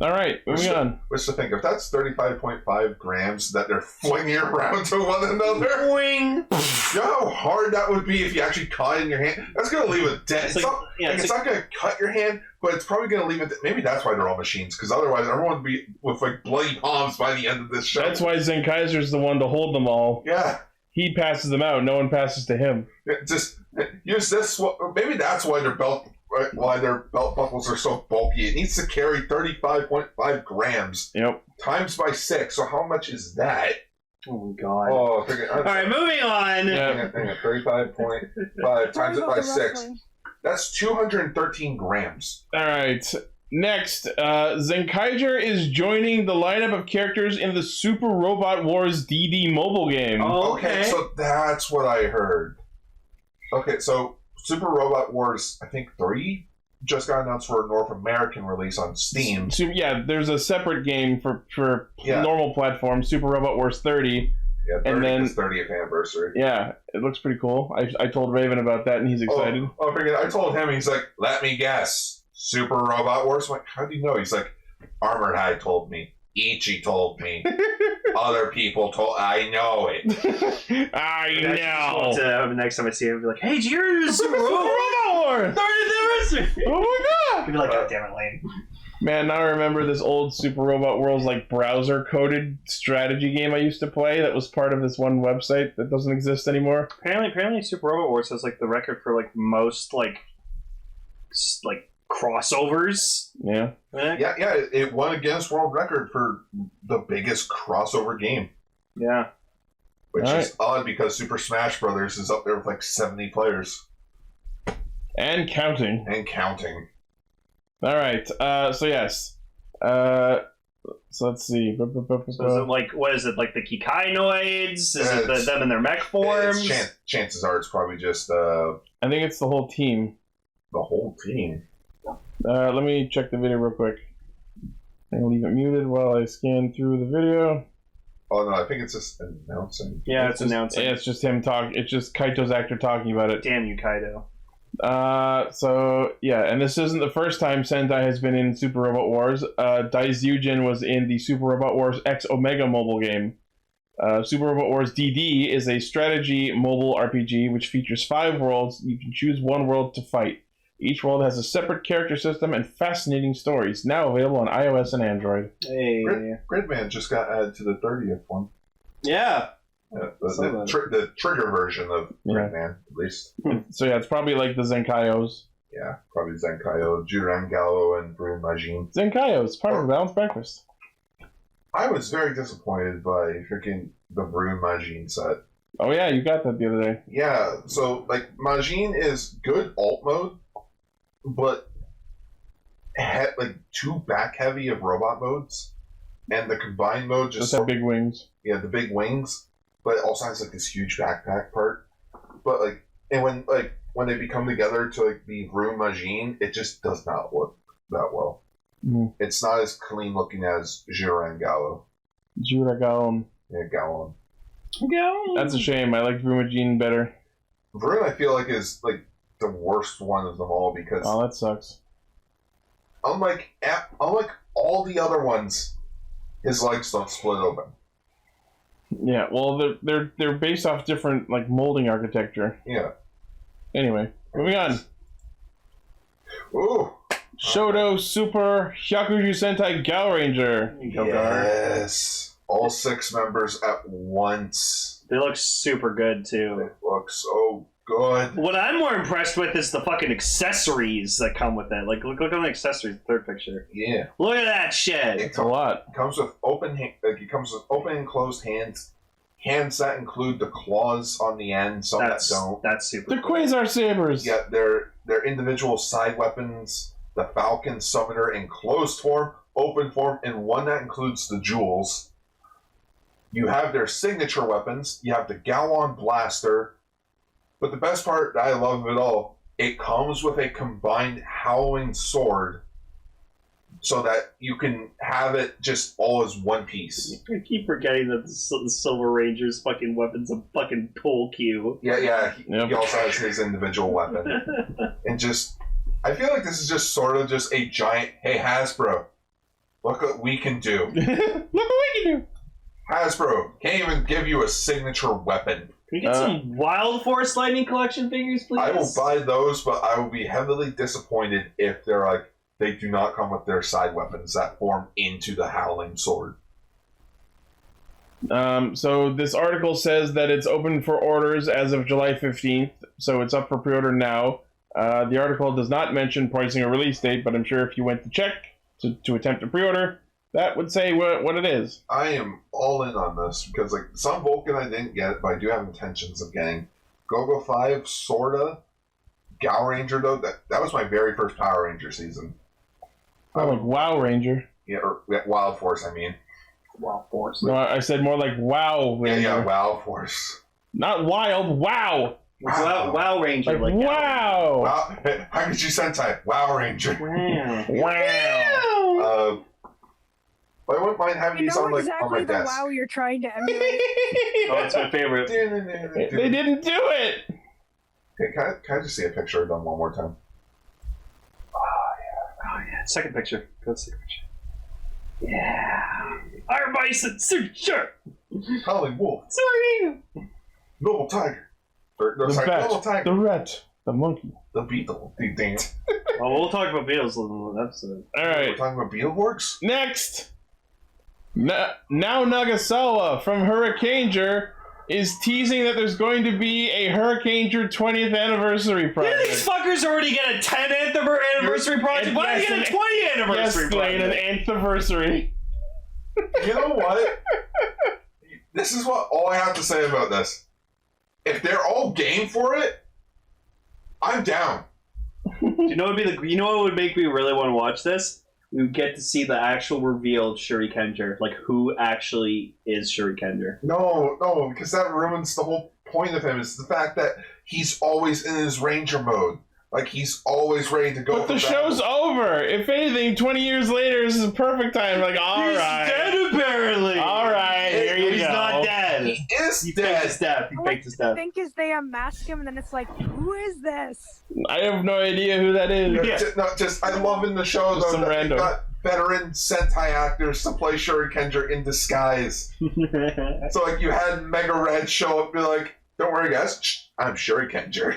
All right, moving on. Which to think, if that's 35.5 grams that they're flinging around to one another, Boing! you know how hard that would be if you actually caught it in your hand? That's going to leave a dent. It's not going to cut your hand, but it's probably going to leave it. Maybe that's why they're all machines, because otherwise everyone would be with like bloody palms by the end of this show. That's why Zen Kaiser's the one to hold them all. Yeah. He passes them out. No one passes to him. Just use this. Maybe that's why their belt buckles are so bulky. It needs to carry 35.5 grams. Yep. Times by 6. So how much is that? Oh God. Oh, all right, moving on. Yeah. 35.5 times it by 6. That's 213 grams. All right. Next, Zenkaiger is joining the lineup of characters in the Super Robot Wars DD mobile game. Oh, Okay, so that's what I heard. Okay, so Super Robot Wars, I think 3 just got announced for a North American release on Steam. So, yeah, there's a separate game for normal platforms, Super Robot Wars 30. Yeah, 30 and then 30th anniversary. Yeah, it looks pretty cool. I told Raven about that, and he's excited. I told him, he's like, let me guess. Super Robot Wars? I'm like, how do you know? He's like, Armored Hide told me. Ichi told me. Other people told. I know it. I know. Next time I see him, I'll be like, "Hey, did you hear this Super Robot Wars? 30th anniversary!" Oh my god! I'd be like, "God damn it, Lane." Man, now I remember this old Super Robot Wars like browser-coded strategy game I used to play. That was part of this one website that doesn't exist anymore. Apparently, Super Robot Wars has like the record for like most like crossovers. Yeah. Yeah, it won a Guinness World Record for the biggest crossover game. Yeah. Which is odd because Super Smash Brothers is up there with like 70 players. And counting. All right. So yes. So let's see. So is it like, what is it, like the Kikainoids? Is it them in their mech forms? Chances are it's probably just I think it's the whole team. The whole team. Let me check the video real quick. And leave it muted while I scan through the video. Oh no, I think it's just announcing. Yeah, it's announcing. It's just him talking. It's just Kaito's actor talking about it. Damn you, Kaito. So yeah, and this isn't the first time Sentai has been in Super Robot Wars. Daisugen was in the Super Robot Wars X Omega mobile game. Super Robot Wars DD is a strategy mobile RPG which features 5 worlds. You can choose one world to fight. Each world has a separate character system and fascinating stories. Now available on iOS and Android. Hey. Gridman just got added to the 30th one. Yeah. The trigger version of Gridman, at least. So yeah, it's probably like the Zenkaios. Yeah, probably Zenkaio, Jurangalo, and Brun Majin. Zenkaios, part of a balanced breakfast. I was very disappointed by freaking the Brun Majin set. Oh yeah, you got that the other day. Yeah, so like Majin is good alt mode, but like too back heavy of robot modes, and the combined mode just have big wings. Yeah, the big wings, but it also has like this huge backpack part. But like, and when they become together to like be Brun Majin, it just does not look that well. Mm. It's not as clean looking as Jurangalo. Juragaon. Yeah, Galon. That's a shame. I like Brumajin better. Brun, I feel like, is like the worst one of them all because that sucks. unlike all the other ones, His legs don't split open. Yeah, well, they're based off different like molding architecture. Yeah. Anyway, moving on. Ooh. Shoto Super Hyakuju Sentai Gal Ranger. Yes. All 6 members at once. They look super good too. It looks so good. What I'm more impressed with is the fucking accessories that come with it. Like, look on the accessories, third picture. Yeah. Look at that shit. It's a lot. It comes with open and closed hands. Hands that include the claws on the end, some that don't. That's super The cool. Quasar Sabers. Yeah, they're individual side weapons. The Falcon Summoner in closed form, open form, and one that includes the jewels. You have their signature weapons. You have the Galon Blaster. But the best part that I love of it all, it comes with a combined Howling Sword so that you can have it just all as one piece. I keep forgetting that the Silver Ranger's fucking weapon's a fucking toll cue. Yeah. Yep. He also has his individual weapon. And just, I feel like this is just sort of just a giant, hey Hasbro, look what we can do. Look what we can do. Hasbro can't even give you a signature weapon. Can we get some Wild Force Lightning Collection figures, please? I will buy those, but I will be heavily disappointed if they're like, they do not come with their side weapons that form into the Howling Sword. So this article says that it's open for orders as of July 15th, so it's up for pre-order now. The article does not mention pricing or release date, but I'm sure if you went to check to attempt to pre-order, that would say what it is. I am all in on this because like some Vulcan I didn't get, but I do have intentions of getting. Go-Go 5, sorta. Gal Ranger though, that was my very first Power Ranger season. Oh, like WoW Ranger. Yeah, or Wild Force, I mean. Wild Force. No, I said more like WoW Ranger. Yeah, Wild Force. Not wild, WoW! Wow Ranger. Like wow! Wow. How could you Sentai? Wow Ranger. Wow! But I wouldn't mind having You these know on, like, exactly on my the desk. WoW you're trying to emulate. Oh, it's my favorite. They didn't do it! Hey, can I just see a picture of them one more time? Oh yeah. Second picture. Go to the second picture. Yeah. Iron Bison, suit shirt. Howling Wolf. Sorry. Noble Tiger. No, The sorry, bat, Noble Tiger. the rat, the monkey. The Beetle. Ding. Well, we'll talk about Beatles in another episode. We're Alright, talking about Beetleborgs? next! Now Nagasawa from Hurricaneger is teasing that there's going to be a Hurricaneger 20th anniversary Didn't project. these fuckers already get a 10th anniversary project? Why did they get a 20th anniversary Yes, Lane, an project? anniversary. You know what? This is what all I have to say about this. If they're all game for it, I'm down. You know what would make me really want to watch this? We would get to see the actual revealed Shurikenger, like who actually is Shurikenger. No, because that ruins the whole point of him. Is the fact that he's always in his ranger mode. Like, he's always ready to go But for the battle. show's over. If anything, 20 years later, this is a perfect time. Like, He's alright. dead apparently. Alright, here you He's go. not dead. He is He faked dead. his death. He faked his I death. think is they unmask him and then it's like, who is this? I have no idea who that is. Yeah. I love in the show, Just though, some that random. they got veteran Sentai actors to play Shurikenger in disguise. So, like, you had Mega Red show up and be like, don't worry, guys, I'm Shurikenger.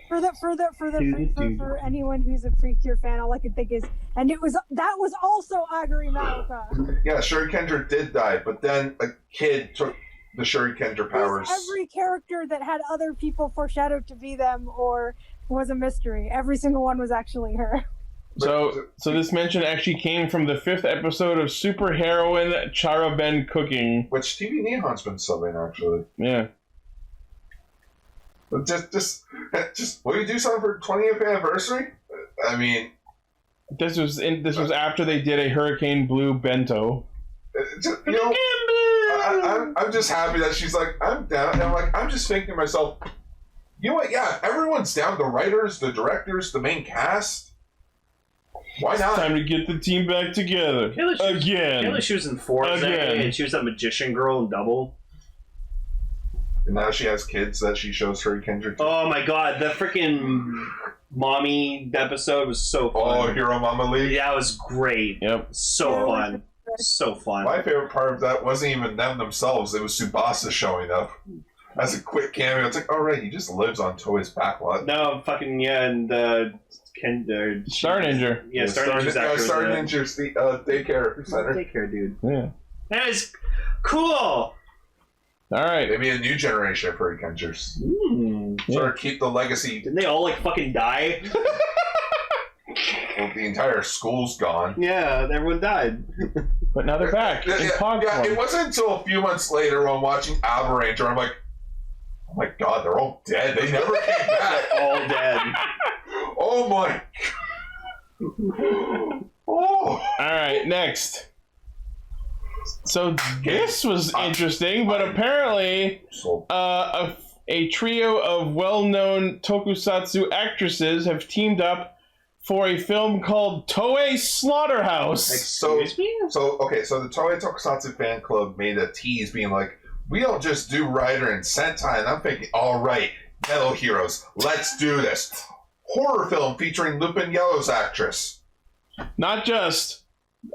For anyone who's a Precure fan, all I can think is, and that was also Aguri Malika. Yeah, Shurikenger did die, but then a kid took the Shurikenger powers. Every character that had other people foreshadowed to be them or was a mystery. Every single one was actually her. So this mention actually came from the 5th episode of Super Heroine Charaben Cooking. Which TV Nihon's been subbing, actually. Yeah. But just, will you do something for 20th anniversary? I mean, This was after they did a Hurricane Blue bento. just, you know, I'm just happy that she's like, I'm down. And I'm like, I'm just thinking to myself, you know what? Yeah, everyone's down. The writers, the directors, the main cast. Why not? Time to get the team back together again. She was in Forza and she was that magician girl in Double. And now she has kids that she shows Shurikenger to. Oh my god, the freaking mommy episode was so fun. Oh, Hero Mama League. Yeah, it was great. Yep. So fun. So fun. My favorite part of that wasn't even them themselves. It was Tsubasa showing up as a quick cameo. It's like, all right, he just lives on Toei's backlot. No, fucking yeah, and Star Ninja. Yeah, Star Ninja's actor. Star Ninja's the daycare center. Daycare dude. Yeah. That is cool. All right. Maybe a new generation of Hurricanes. Yeah. Sort of keep the legacy. Didn't they all like fucking die? Well, the entire school's gone. Yeah, everyone died. But now they're back in pod yeah, form. it wasn't until a few months later when watching Alba Ranger, I'm like, oh my god, they're all dead. They never came back. All dead. Oh my. Oh. All right, next. So this was interesting, but apparently So, a trio of well-known tokusatsu actresses have teamed up for a film called Toei Slaughterhouse. Excuse me? so the Toei Tokusatsu fan club made a tease being like, we don't just do Rider and Sentai, and I'm thinking, all right, Metal Heroes, let's do this. Horror film featuring Lupin Yellow's actress. Not just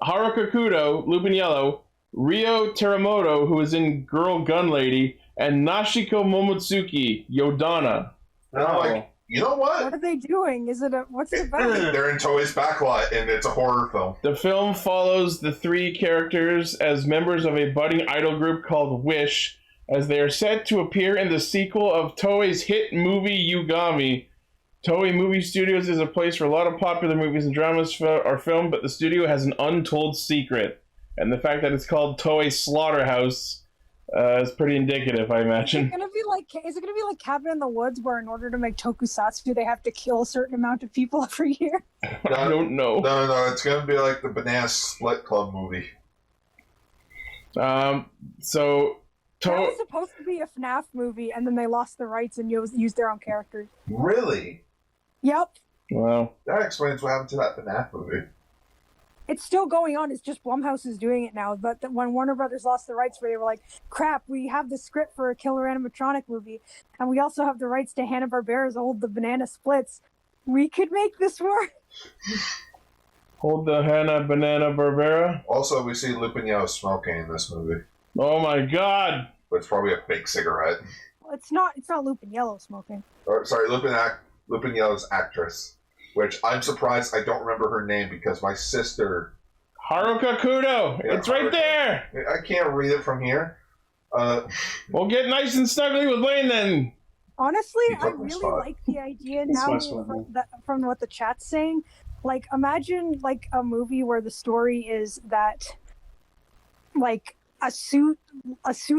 Haruka Kudo, Lupin Yellow, Ryo Teramoto, who is in Girl Gun Lady, and Nashiko Momotsuki, Yodana. And I'm like, you know What what? are they doing? What's it about? They're in Toei's backlot, and it's a horror film. The film follows the three characters as members of a budding idol group called Wish, as they are set to appear in the sequel of Toei's hit movie Yugami. Toei Movie Studios is a place where a lot of popular movies and dramas are filmed, but the studio has an untold secret. And the fact that it's called Toei Slaughterhouse is pretty indicative, I imagine. Is it gonna be like Cabin in the Woods, where in order to make tokusatsu, they have to kill a certain amount of people every year? I don't know. No, it's gonna be like the Banana Split Club movie. So That was supposed to be a FNAF movie, and then they lost the rights and used their own characters. Really? Yep. Well, That explains what happened to that FNAF movie. It's still going on. It's just Blumhouse is doing it now. But when Warner Brothers lost the rights for it, they were like, crap, we have the script for a killer animatronic movie, and we also have the rights to Hanna-Barbera's old The Banana Splits. We could make this work. hold the Hanna-Barbera. Also, we see Lupin Yellow smoking in this movie. Oh my god! But it's probably a fake cigarette. Well, it's not Lupin Yellow smoking. Or, sorry, Lupin Yellow's actress. Which I'm surprised I don't remember her name because my sister... Haruka Kudo! Yeah, It's right Haruka. there! I can't read it from here. We'll get nice and snuggly with Lane then! Honestly, You I took my really spot. like the idea It's now my spot, from what the chat's saying. Like, imagine like a movie where the story is that, like, a suit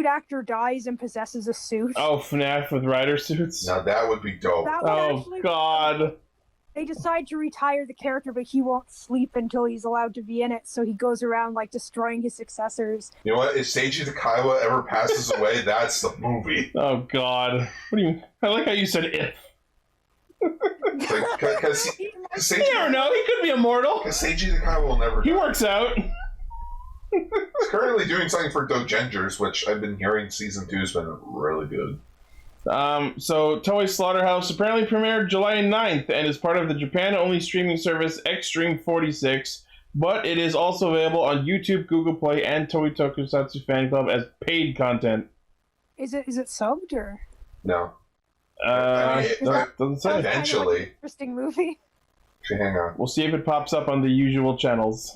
actor dies and possesses a suit. Oh, FNAF with rider suits? Now that would be dope. That would Oh actually god. They decide to retire the character, but he won't sleep until he's allowed to be in it, so he goes around, like, destroying his successors. You know what? If Seiji Takaiwa ever passes away, that's the movie. Oh god. What do you... I like how you said if. Because You never know, he could be immortal. Seiji Takaiwa will never He die. works out. He's currently doing something for Dojengers, which I've been hearing season 2 has been really good. So Toei Slaughterhouse apparently premiered July 9th and is part of the Japan-only streaming service Xstream 46, but it is also available on YouTube, Google Play, and Toei Tokusatsu Fan Club as paid content. Is it subbed or? No. I mean, Doesn't say. Eventually. Interesting movie. Actually, hang on. We'll see if it pops up on the usual channels.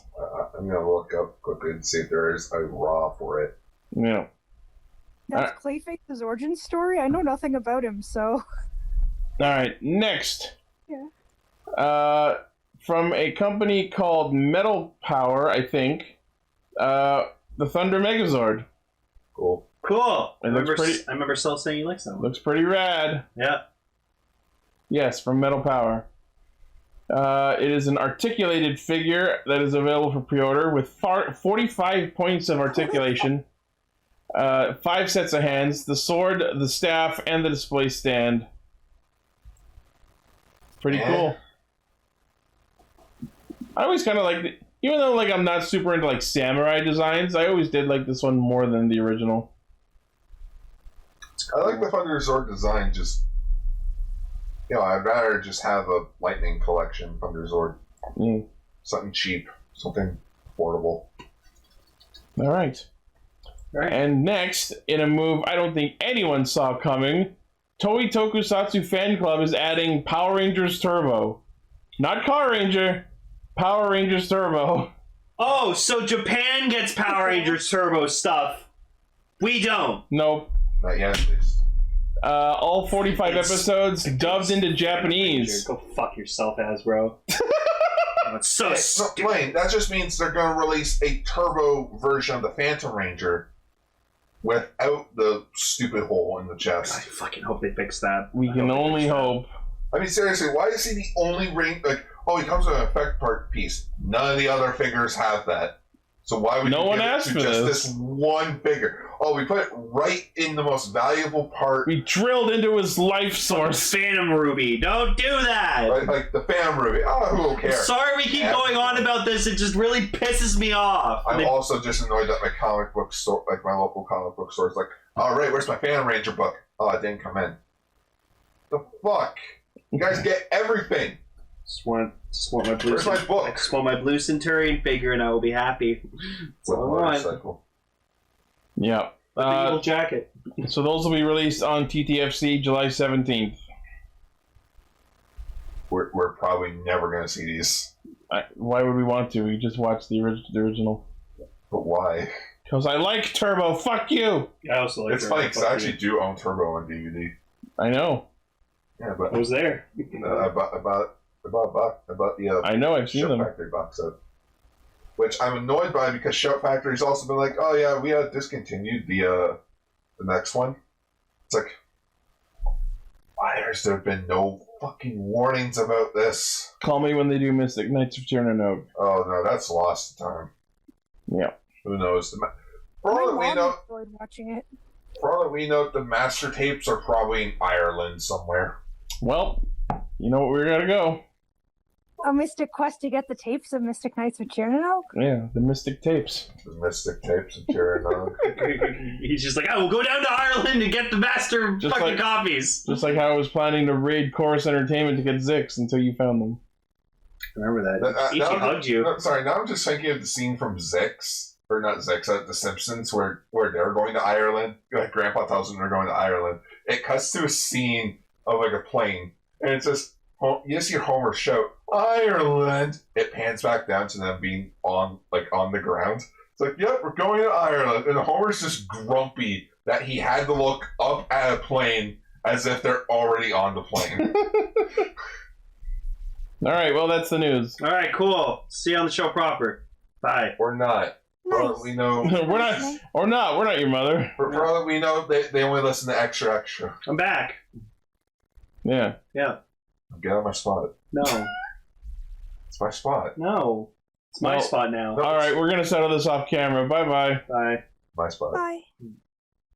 I'm going to look up quickly and see if there is a raw for it. Yeah. That's Clayface's origin story. I know nothing about him, so. Alright, next. Yeah. From a company called Metal Power, I think. The Thunder Megazord. Cool. Cool. It looks pretty- I remember Cell saying he likes that one. Looks pretty rad. Yeah. Yes, from Metal Power. It is an articulated figure that is available for pre-order with 45 points of articulation, 5 sets of hands, the sword, the staff, and the display stand. Pretty cool. I always kind of like, even though like I'm not super into like samurai designs, I always did like this one more than the original. I like the Thunder Zord design, just... You know, I'd rather just have a Lightning Collection Thunder Zord. Mm. Something cheap. Something affordable. All right. And next, in a move I don't think anyone saw coming, Toei Tokusatsu Fan Club is adding Power Rangers Turbo. Not Car Ranger, Power Rangers Turbo. Oh, so Japan gets Power Rangers Turbo stuff. We don't. Nope. Not yet, at least. All 45 episodes dubbed into Japanese. Go fuck yourself, Hasbro. It's so No, stupid. Blaine, that just means they're going to release a turbo version of the Phantom Ranger without the stupid hole in the I chest. fucking hope they fix that. We can only hope. I mean, seriously, why is he the only ring? Like, oh, he comes with an effect part piece. None of the other figures have that. So why would No you one give it asked to for just this. this one figure? Oh, we put it right in the most valuable part. We drilled into his life source. Phantom Ruby, don't do that. Right, like the Phantom Ruby. Oh, who cares? Sorry we keep going on about this. It just really pisses me off. I'm also just annoyed that my comic book store, like my local comic book store, is like, all right, where's my Phantom Ranger book? Oh, it didn't come in. The fuck? You guys get everything. Just want my blue. Where's my book? I just want my blue Centurion figure, and I will be happy. That's With all I want. motorcycle. Yeah. The evil jacket. So those will be released on TTFC July 17th. We're probably never going to see these. Why would we want to? We just watched the original. But why? Because I like Turbo. Fuck you. I also like. It's funny because I actually do own Turbo on DVD. I know. Yeah, but I was there. I bought the I know. I've seen Shout them. Factory box set, which I'm annoyed by because Shout Factory's also been like, oh yeah, we discontinued the next one. It's like, why has there been no fucking warnings about this? Call me when they do Mystic Knights of Chernobyl. Oh no, that's lost time. Yeah. Who knows? For My all that we mom know, enjoyed watching it. the master tapes are probably in Ireland somewhere. Well, you know what? We're gonna go. A Mystic Quest to get the tapes of Mystic Knights of Chernobyl? Yeah, the Mystic Tapes. The Mystic tapes of Chernobyl. He's just like, I will go down to Ireland and get the master Just fucking like- copies. Just like how I was planning to raid Chorus Entertainment to get Zix until you found them. Remember that? Now Ichi hugged you. No, sorry, now I'm just thinking of the scene from Zix, or not Zix, The Simpsons, where they're going to Ireland. Like Grandpa tells them they're going to Ireland. It cuts to a scene of like a plane, and it's just you just hear Homer shout Ireland. It pans back down to them being on the ground. It's like, yep, we're going to Ireland, and Homer's just grumpy that he had to look up at a plane as if they're already on the plane. All right, well, that's the news. All right, cool. See you on the show proper. Bye. Or not. For all Nice. that we know, We're not your mother. for all that we know, they only listen to Extra. I'm back. Yeah. Yeah. Get on my spot. No. It's my spot. No. It's my Well- spot now. All right, we're gonna settle this off camera. Bye bye. Bye. My spot. Bye.